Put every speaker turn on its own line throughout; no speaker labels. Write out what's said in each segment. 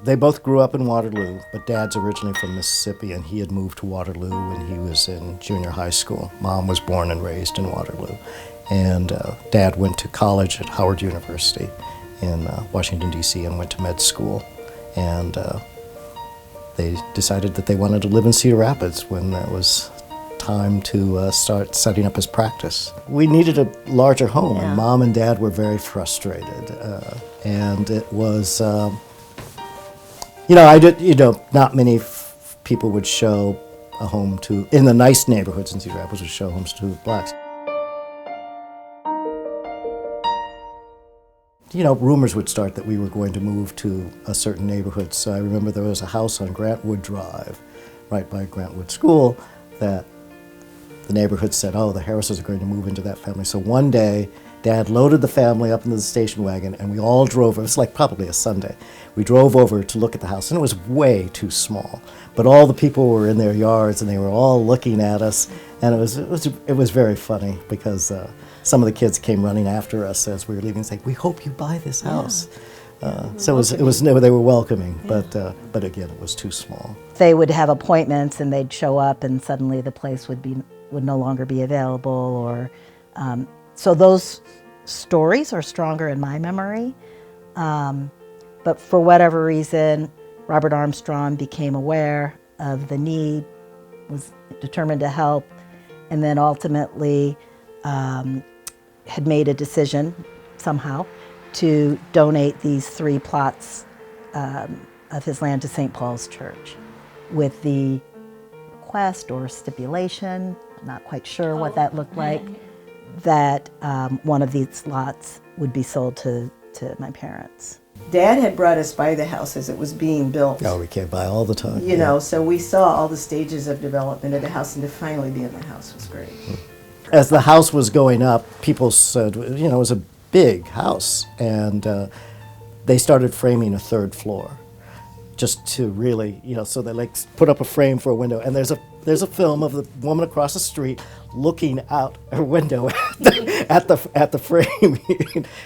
They both grew up in Waterloo, but Dad's originally from Mississippi, and he had moved to Waterloo when he was in junior high school. Mom was born and raised in Waterloo. And Dad went to college at Howard University in Washington, D.C., and went to med school. And they decided that they wanted to live in Cedar Rapids when that was time to start setting up his practice. We needed a larger home, and Mom and Dad were very frustrated. And it was, not many people would show a home to, in the nice neighborhoods in Cedar Rapids, would show homes to blacks. Rumors would start that we were going to move to a certain neighborhood. So I remember there was a house on Grantwood Drive, right by Grantwood School, that the neighborhood said, oh, the Harrises are going to move into that family. So one day, Dad loaded the family up into the station wagon, and we all drove. It was like probably a Sunday. We drove over to look at the house, and it was way too small. But all the people were in their yards, and they were all looking at us, and it was very funny because some of the kids came running after us as we were leaving, saying, "We hope you buy this house." So they were welcoming, but again, it was too small.
They would have appointments, and they'd show up, and suddenly the place would no longer be available, or so those stories are stronger in my memory. But for whatever reason, Robert Armstrong became aware of the need, was determined to help, and then ultimately had made a decision somehow to donate these 3 plots of his land to St. Paul's Church with the request or stipulation, I'm not quite sure what that looked like, that one of these lots would be sold to my parents.
Dad had brought us by the house as it was being built.
Oh, we came by all the time.
You know, so we saw all the stages of development of the house, and to finally be in the house was great.
As the house was going up, people said, it was a big house, and they started framing a 3rd floor, just to really, so they put up a frame for a window, and there's a film of the woman across the street looking out her window at the frame.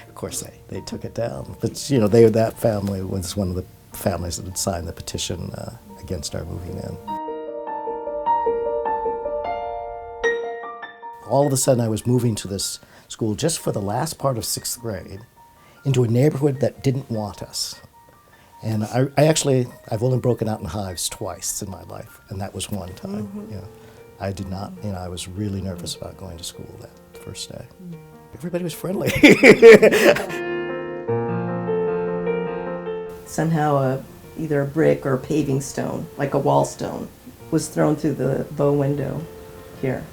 Of course, they took it down, but that family was one of the families that had signed the petition against our moving in. All of a sudden, I was moving to this school just for the last part of 6th grade into a neighborhood that didn't want us. And I've only broken out in hives twice in my life, and that was one time. Mm-hmm. I did not, I was really nervous about going to school that first day. Everybody was friendly.
Somehow either a brick or a paving stone, like a wall stone, was thrown through the bow window here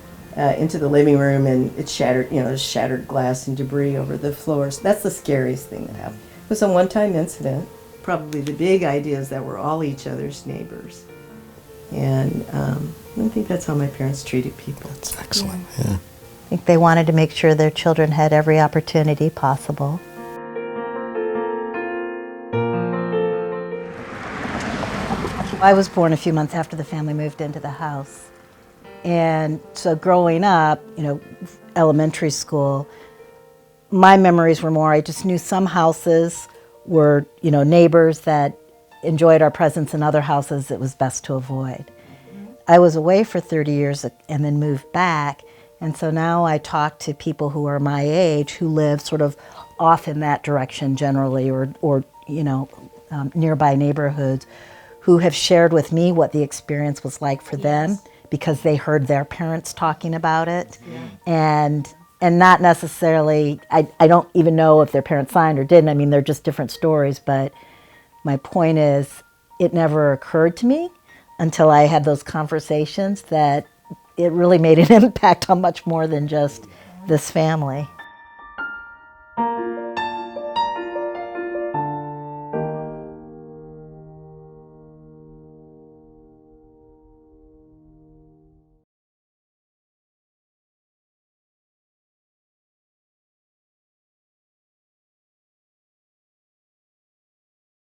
into the living room, and it shattered, there's shattered glass and debris over the floors. That's the scariest thing that happened. It was a one-time incident. Probably the big idea is that we're all each other's neighbors. And I think that's how my parents treated people.
That's excellent, yeah.
I think they wanted to make sure their children had every opportunity possible. I was born a few months after the family moved into the house. And so growing up, elementary school, my memories were more, I just knew some houses were, neighbors that enjoyed our presence, in other houses it was best to avoid. I was away for 30 years and then moved back, and so now I talk to people who are my age who live sort of off in that direction generally, or nearby neighborhoods, who have shared with me what the experience was like for them because they heard their parents talking about it. Yeah. And not necessarily, I don't even know if their parents signed or didn't. I mean, they're just different stories, but my point is, it never occurred to me until I had those conversations that it really made an impact on much more than just this family.